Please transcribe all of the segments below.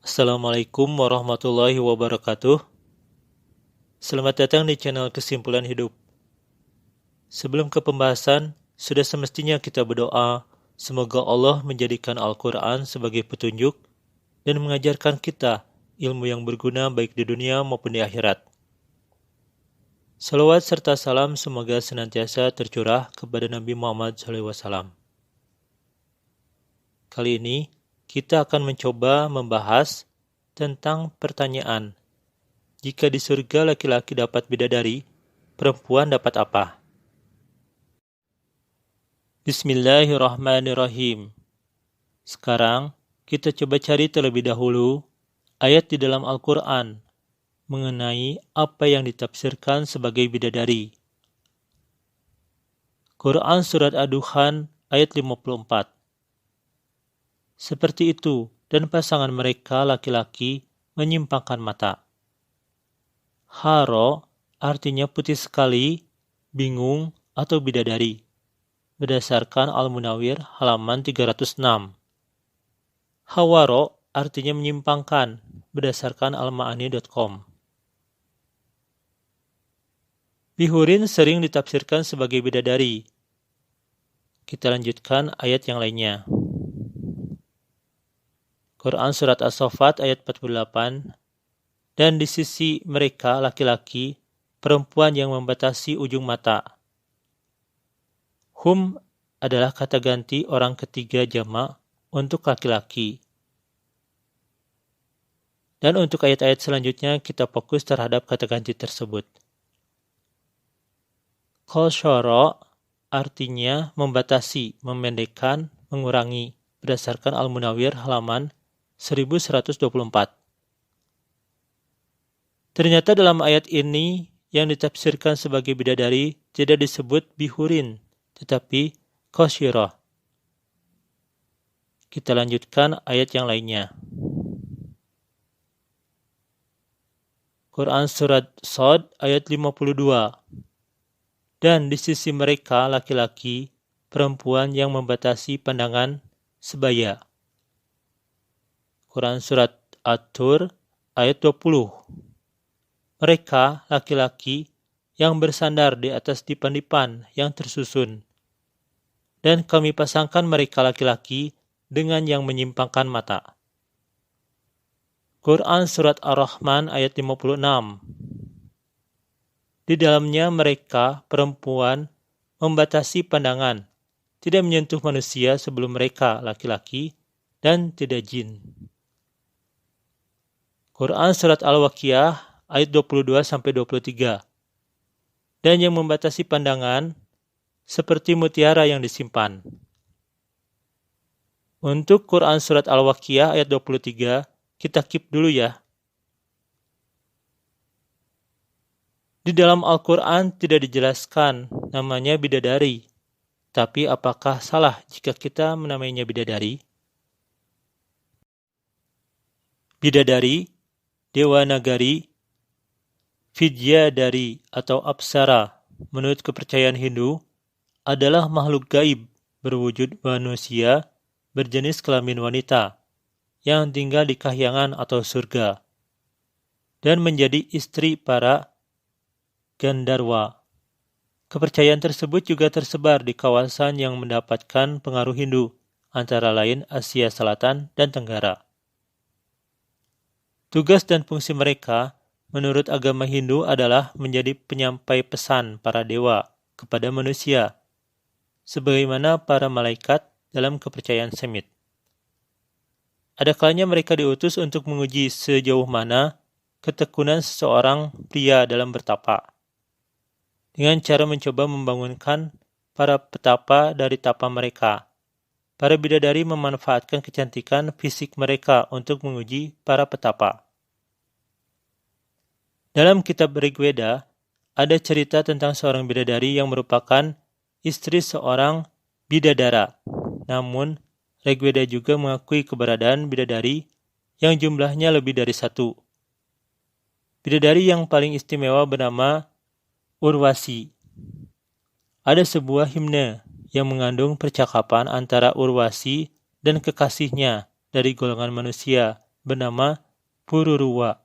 Assalamualaikum warahmatullahi wabarakatuh. Selamat datang di channel Kesimpulan Hidup. Sebelum ke pembahasan, sudah semestinya kita berdoa semoga Allah menjadikan Al-Quran sebagai petunjuk dan mengajarkan kita ilmu yang berguna baik di dunia maupun di akhirat. Salawat serta salam semoga senantiasa tercurah kepada Nabi Muhammad SAW. Kali ini kita akan mencoba membahas tentang pertanyaan, jika di surga laki-laki dapat bidadari, perempuan dapat apa? Bismillahirrahmanirrahim. Sekarang kita coba cari terlebih dahulu ayat di dalam Al-Quran mengenai apa yang ditafsirkan sebagai bidadari. Quran Surat Ad-Dukhan ayat 54. Seperti itu, dan pasangan mereka laki-laki menyimpangkan mata. Haro artinya putih sekali, bingung, atau bidadari, berdasarkan Al-Munawwir halaman 306. Hawaro artinya menyimpangkan, berdasarkan almaani.com. Bihurin sering ditafsirkan sebagai bidadari. Kita lanjutkan ayat yang lainnya. Quran Surat As-Saffat ayat 48. Dan di sisi mereka laki-laki, perempuan yang membatasi ujung mata. Hum adalah kata ganti orang ketiga jamak untuk laki-laki. Dan untuk ayat-ayat selanjutnya kita fokus terhadap kata ganti tersebut. Qasyara artinya membatasi, memendekkan, mengurangi, berdasarkan Al-Munawwir halaman 1124. Ternyata dalam ayat ini yang ditafsirkan sebagai bidadari tidak disebut bihurin, tetapi qasyirah. Kita lanjutkan ayat yang lainnya. Quran Surat Shad ayat 52. Dan di sisi mereka laki-laki, perempuan yang membatasi pandangan sebaya. Quran Surat At-Tur ayat 20. Mereka laki-laki yang bersandar di atas dipan-dipan yang tersusun. Dan kami pasangkan mereka laki-laki dengan yang menyimpangkan mata. Quran Surat Ar-Rahman ayat 56. Di dalamnya mereka, perempuan, membatasi pandangan, tidak menyentuh manusia sebelum mereka, laki-laki, dan tidak jin. Quran Surat Al-Waqiah ayat 22-23. Dan yang membatasi pandangan, seperti mutiara yang disimpan. Untuk Quran Surat Al-Waqiah ayat 23, kita keep dulu ya. Di dalam Al-Quran tidak dijelaskan namanya bidadari. Tapi apakah salah jika kita menamainya bidadari? Bidadari, dewa nagari, vidyadari atau apsara menurut kepercayaan Hindu adalah makhluk gaib berwujud manusia berjenis kelamin wanita yang tinggal di kahyangan atau surga dan menjadi istri para Gandharwa. Kepercayaan tersebut juga tersebar di kawasan yang mendapatkan pengaruh Hindu, antara lain Asia Selatan dan Tenggara. Tugas dan fungsi mereka menurut agama Hindu adalah menjadi penyampai pesan para dewa kepada manusia, sebagaimana para malaikat dalam kepercayaan Semit. Ada kalanya mereka diutus untuk menguji sejauh mana ketekunan seseorang pria dalam bertapa, dengan cara mencoba membangunkan para petapa dari tapa mereka. Para bidadari memanfaatkan kecantikan fisik mereka untuk menguji para petapa. Dalam kitab Rigveda, ada cerita tentang seorang bidadari yang merupakan istri seorang bidadara. Namun, Rigveda juga mengakui keberadaan bidadari yang jumlahnya lebih dari satu. Bidadari yang paling istimewa bernama Urwasi. Ada sebuah himne yang mengandung percakapan antara Urwasi dan kekasihnya dari golongan manusia bernama Pururawa.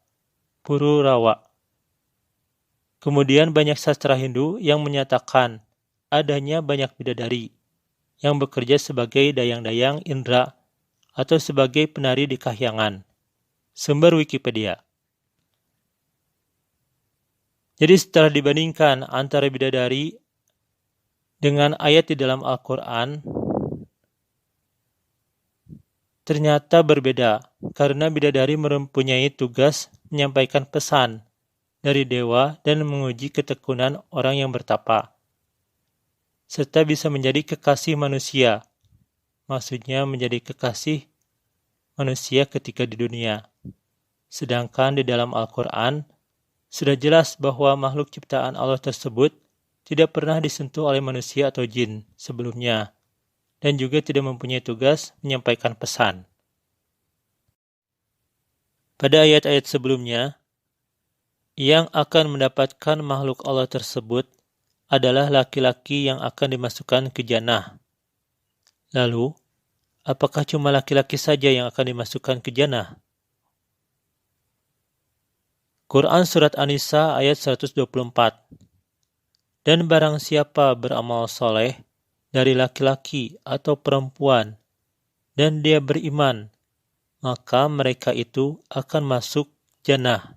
Kemudian banyak sastra Hindu yang menyatakan adanya banyak bidadari yang bekerja sebagai dayang-dayang indra atau sebagai penari di kahyangan. Sumber Wikipedia. Jadi setelah dibandingkan antara bidadari dengan ayat di dalam Al-Quran, ternyata berbeda karena bidadari mempunyai tugas menyampaikan pesan dari dewa dan menguji ketekunan orang yang bertapa, serta bisa menjadi kekasih manusia, maksudnya menjadi kekasih manusia ketika di dunia. Sedangkan di dalam Al-Quran, sudah jelas bahwa makhluk ciptaan Allah tersebut tidak pernah disentuh oleh manusia atau jin sebelumnya, dan juga tidak mempunyai tugas menyampaikan pesan. Pada ayat-ayat sebelumnya, yang akan mendapatkan makhluk Allah tersebut adalah laki-laki yang akan dimasukkan ke jannah. Lalu, apakah cuma laki-laki saja yang akan dimasukkan ke jannah? Quran Surat An-Nisa ayat 124. Dan barang siapa beramal soleh dari laki-laki atau perempuan, dan dia beriman, maka mereka itu akan masuk jannah,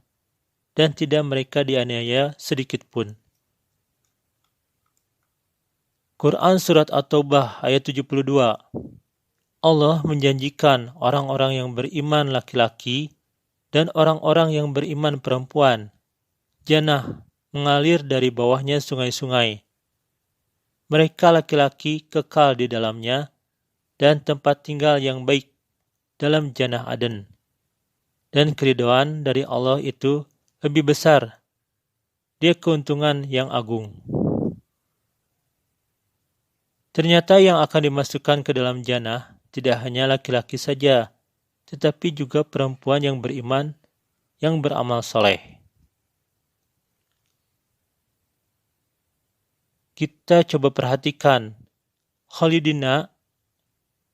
dan tidak mereka dianiaya sedikit pun. Quran Surat At-Taubah ayat 72. Allah menjanjikan orang-orang yang beriman laki-laki dan orang-orang yang beriman perempuan jannah mengalir dari bawahnya sungai-sungai. Mereka laki-laki kekal di dalamnya dan tempat tinggal yang baik dalam jannah Aden. Dan keridhaan dari Allah itu lebih besar. Dia keuntungan yang agung. Ternyata yang akan dimasukkan ke dalam jannah tidak hanya laki-laki saja, tetapi juga perempuan yang beriman, yang beramal soleh. Kita coba perhatikan, Khalidina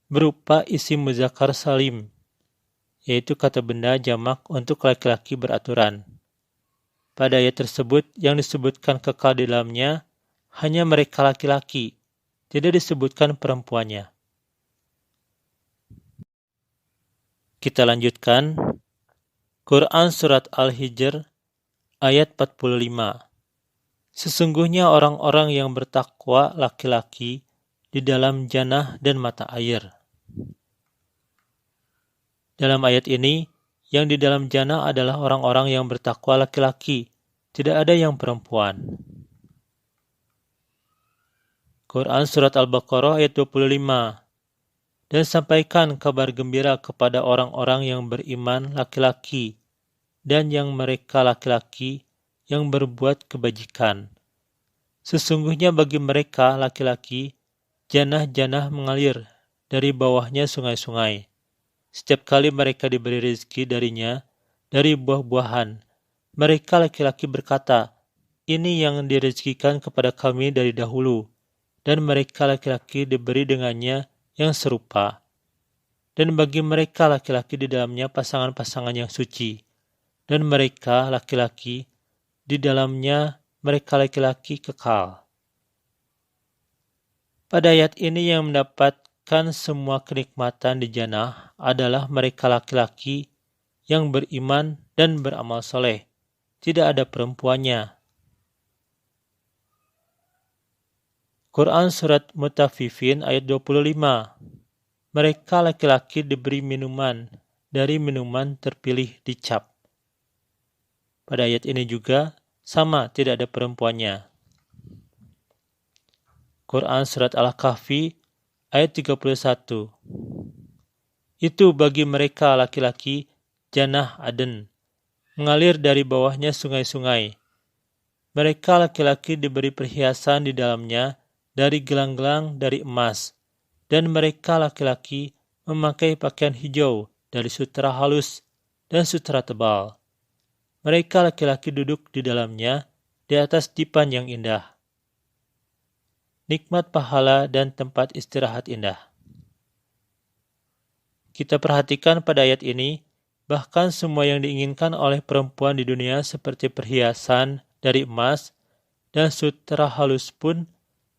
berupa isim muzakkar salim, yaitu kata benda jamak untuk laki-laki beraturan. Pada ayat tersebut yang disebutkan kekal di dalamnya hanya mereka laki-laki, tidak disebutkan perempuannya. Kita lanjutkan. Quran Surat Al-Hijr ayat 45. Sesungguhnya orang-orang yang bertakwa laki-laki di dalam jannah dan mata air. Dalam ayat ini, yang di dalam jannah adalah orang-orang yang bertakwa laki-laki, tidak ada yang perempuan. Quran Surat Al-Baqarah ayat 25. Dan sampaikan kabar gembira kepada orang-orang yang beriman laki-laki dan yang mereka laki-laki yang berbuat kebajikan. Sesungguhnya bagi mereka laki-laki, jannah-jannah mengalir dari bawahnya sungai-sungai. Setiap kali mereka diberi rezeki darinya, dari buah-buahan, mereka laki-laki berkata, ini yang direzekikan kepada kami dari dahulu, dan mereka laki-laki diberi dengannya yang serupa. Dan bagi mereka laki-laki di dalamnya pasangan-pasangan yang suci, dan mereka laki-laki di dalamnya mereka laki-laki kekal. Pada ayat ini yang mendapatkan semua kenikmatan di jannah adalah mereka laki-laki yang beriman dan beramal soleh. Tidak ada perempuannya. Quran Surat Mutaffifin ayat 25. Mereka laki-laki diberi minuman dari minuman terpilih dicap. Pada ayat ini juga sama, tidak ada perempuannya. Quran Surat Al-Kahfi ayat 31. Itu bagi mereka laki-laki jannah Aden, mengalir dari bawahnya sungai-sungai. Mereka laki-laki diberi perhiasan di dalamnya dari gelang-gelang dari emas, dan mereka laki-laki memakai pakaian hijau dari sutera halus dan sutera tebal. Mereka laki-laki duduk di dalamnya di atas dipan yang indah. Nikmat pahala dan tempat istirahat indah. Kita perhatikan pada ayat ini, Bahkan semua yang diinginkan oleh perempuan di dunia seperti perhiasan dari emas dan sutra halus pun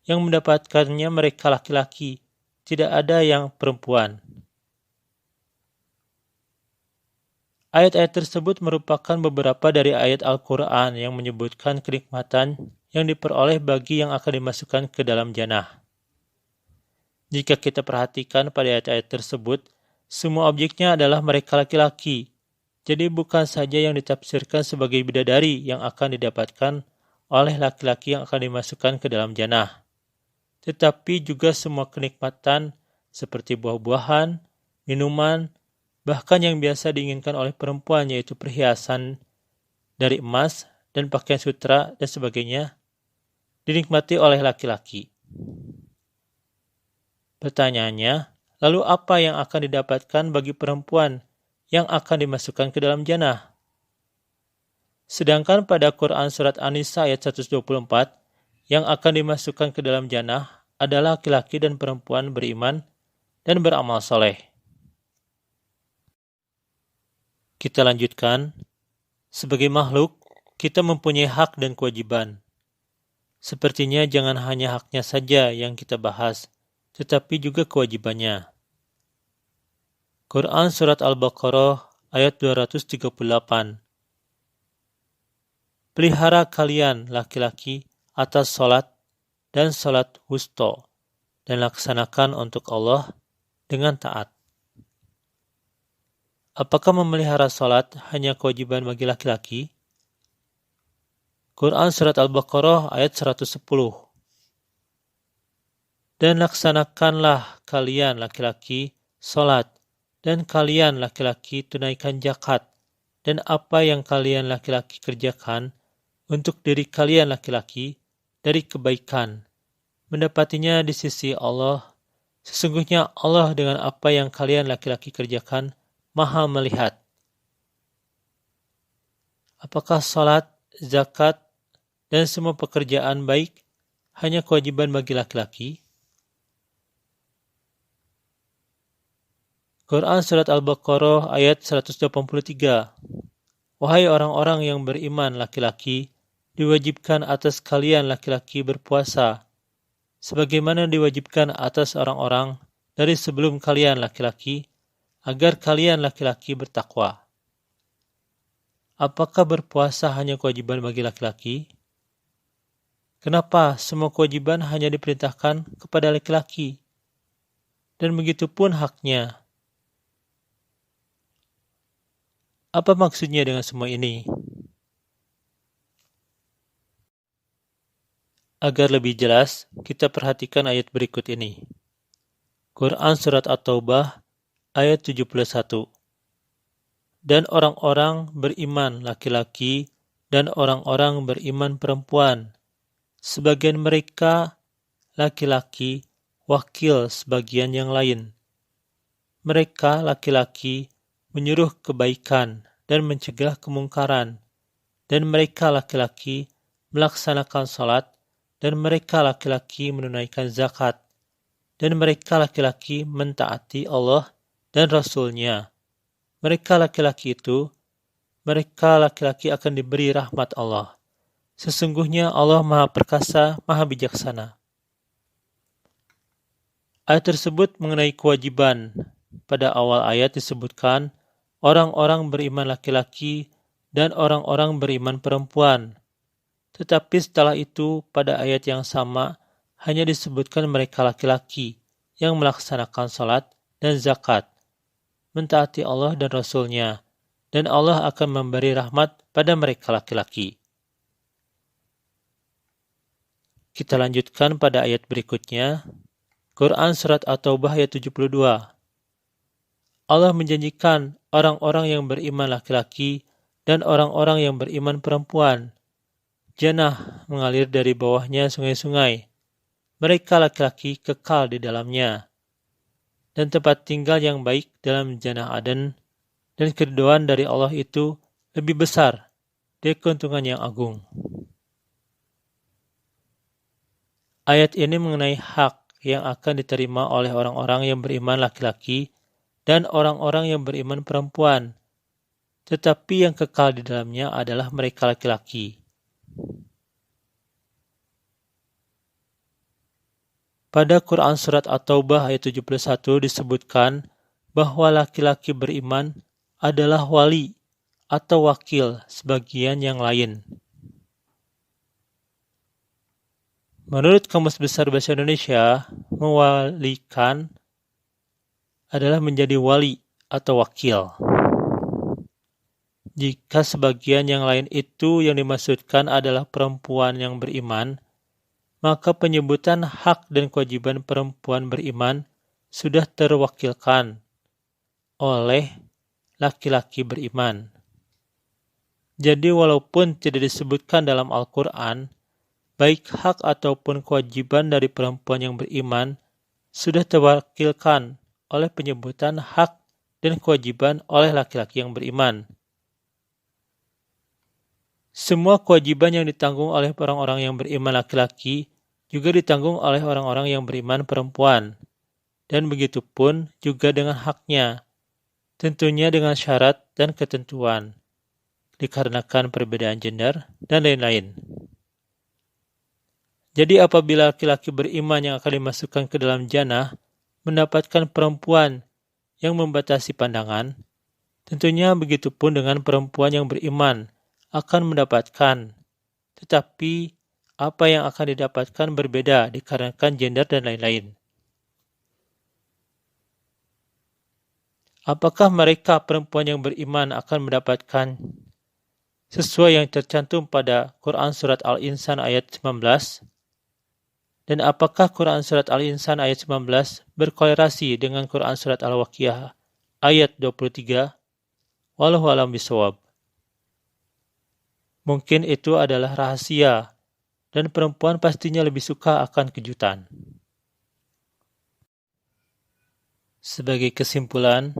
yang mendapatkannya mereka laki-laki, tidak ada yang perempuan. Ayat-ayat tersebut merupakan beberapa dari ayat Al-Quran yang menyebutkan kenikmatan yang diperoleh bagi yang akan dimasukkan ke dalam jannah. Jika kita perhatikan pada ayat-ayat tersebut, semua objeknya adalah mereka laki-laki. Jadi bukan saja yang ditafsirkan sebagai bidadari yang akan didapatkan oleh laki-laki yang akan dimasukkan ke dalam jannah, tetapi juga semua kenikmatan seperti buah-buahan, minuman, bahkan yang biasa diinginkan oleh perempuan yaitu perhiasan dari emas dan pakaian sutra dan sebagainya, dinikmati oleh laki-laki. Pertanyaannya, lalu apa yang akan didapatkan bagi perempuan yang akan dimasukkan ke dalam jannah? Sedangkan pada Quran Surat An-Nisa ayat 124, yang akan dimasukkan ke dalam jannah adalah laki-laki dan perempuan beriman dan beramal soleh. Kita lanjutkan. Sebagai makhluk, kita mempunyai hak dan kewajiban. Sepertinya jangan hanya haknya saja yang kita bahas, tetapi juga kewajibannya. Quran Surat Al-Baqarah ayat 238. Pelihara kalian laki-laki atas salat dan salat wusta, dan laksanakan untuk Allah dengan taat. Apakah memelihara salat hanya kewajiban bagi laki-laki? Quran Surat Al-Baqarah ayat 110. Dan laksanakanlah kalian laki-laki salat, dan kalian laki-laki tunaikan zakat, dan apa yang kalian laki-laki kerjakan untuk diri kalian laki-laki dari kebaikan, mendapatinya di sisi Allah. Sesungguhnya Allah dengan apa yang kalian laki-laki kerjakan Maha melihat. Apakah salat, zakat, dan semua pekerjaan baik hanya kewajiban bagi laki-laki? Quran Surat Al-Baqarah ayat 183. Wahai orang-orang yang beriman laki-laki, diwajibkan atas kalian laki-laki berpuasa, sebagaimana diwajibkan atas orang-orang dari sebelum kalian laki-laki, agar kalian laki-laki bertakwa. Apakah berpuasa hanya kewajiban bagi laki-laki? Kenapa semua kewajiban hanya diperintahkan kepada laki-laki? Dan begitu pun haknya. Apa maksudnya dengan semua ini? Agar lebih jelas, kita perhatikan ayat berikut ini. Quran Surat At-Taubah ayat 71. Dan orang-orang beriman laki-laki dan orang-orang beriman perempuan, sebagian mereka laki-laki wakil sebagian yang lain. Mereka laki-laki menyuruh kebaikan dan mencegah kemungkaran, dan mereka laki-laki melaksanakan salat, dan mereka laki-laki menunaikan zakat, dan mereka laki-laki mentaati Allah dan Rasul-Nya. Mereka laki-laki akan diberi rahmat Allah. Sesungguhnya Allah Maha Perkasa, Maha Bijaksana. Ayat tersebut mengenai kewajiban. Pada awal ayat disebutkan orang-orang beriman laki-laki dan orang-orang beriman perempuan. Tetapi setelah itu pada ayat yang sama hanya disebutkan mereka laki-laki yang melaksanakan salat dan zakat, mentaati Allah dan Rasul-Nya, dan Allah akan memberi rahmat pada mereka laki-laki. Kita lanjutkan pada ayat berikutnya. Quran Surat At-Taubah ayat 72. Allah menjanjikan orang-orang yang beriman laki-laki dan orang-orang yang beriman perempuan. Jannah mengalir dari bawahnya sungai-sungai. Mereka laki-laki kekal di dalamnya. Dan tempat tinggal yang baik dalam Jannah Aden, dan keridhaan dari Allah itu lebih besar dari keuntungan yang agung. Ayat ini mengenai hak yang akan diterima oleh orang-orang yang beriman laki-laki dan orang-orang yang beriman perempuan tetapi yang kekal di dalamnya adalah mereka laki-laki. Pada Quran Surat At-Taubah ayat 71 disebutkan bahwa laki-laki beriman adalah wali atau wakil sebagian yang lain. Menurut Kamus Besar Bahasa Indonesia, mewalikan adalah menjadi wali atau wakil. Jika sebagian yang lain itu yang dimaksudkan adalah perempuan yang beriman, maka penyebutan hak dan kewajiban perempuan beriman sudah terwakilkan oleh laki-laki beriman. Jadi walaupun tidak disebutkan dalam Al-Quran, baik hak ataupun kewajiban dari perempuan yang beriman sudah terwakilkan oleh penyebutan hak dan kewajiban oleh laki-laki yang beriman. Semua kewajiban yang ditanggung oleh orang-orang yang beriman laki-laki juga ditanggung oleh orang-orang yang beriman perempuan. Dan begitu pun juga dengan haknya, tentunya dengan syarat dan ketentuan, dikarenakan perbedaan gender dan lain-lain. Jadi apabila laki-laki beriman yang akan dimasukkan ke dalam jannah mendapatkan perempuan yang membatasi pandangan, tentunya begitu pun dengan perempuan yang beriman akan mendapatkan, tetapi apa yang akan didapatkan berbeda dikarenakan gender dan lain-lain. Apakah mereka perempuan yang beriman akan mendapatkan sesuai yang tercantum pada Quran Surat Al-Insan ayat 19? Dan apakah Quran Surat Al-Insan ayat 19 berkolerasi dengan Quran Surat Al-Waqiah ayat 23? Wallahu a'lam bishawab. Mungkin itu adalah rahasia, dan perempuan pastinya lebih suka akan kejutan. Sebagai kesimpulan,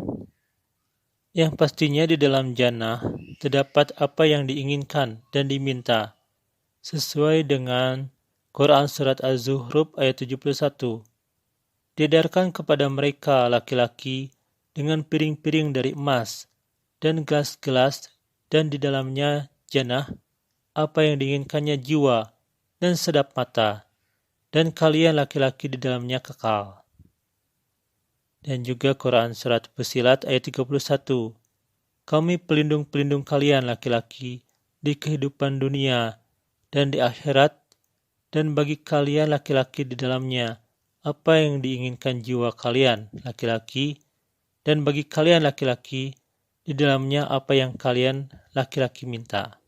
yang pastinya di dalam jannah terdapat apa yang diinginkan dan diminta, sesuai dengan Quran Surat Az-Zukhruf ayat 71. Diedarkan kepada mereka laki-laki dengan piring-piring dari emas dan gelas-gelas, dan di dalamnya jannah apa yang diinginkannya jiwa dan sedap mata, dan kalian laki-laki di dalamnya kekal. Dan juga Quran Surat Fussilat ayat 31. Kami pelindung-pelindung kalian laki-laki di kehidupan dunia dan di akhirat, dan bagi kalian laki-laki di dalamnya apa yang diinginkan jiwa kalian laki-laki, dan bagi kalian laki-laki di dalamnya apa yang kalian laki-laki minta.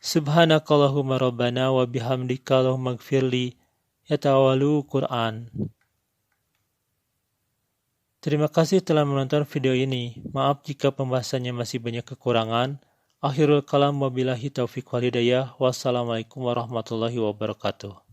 Subhanakallahumma rabbana wa bihamdika Allahumma gfirli yatawalu Quran. Terima kasih telah menonton video ini. Maaf jika pembahasannya masih banyak kekurangan. Akhirul kalam wabillahi taufiq wal hidayah. Wassalamualaikum warahmatullahi wabarakatuh.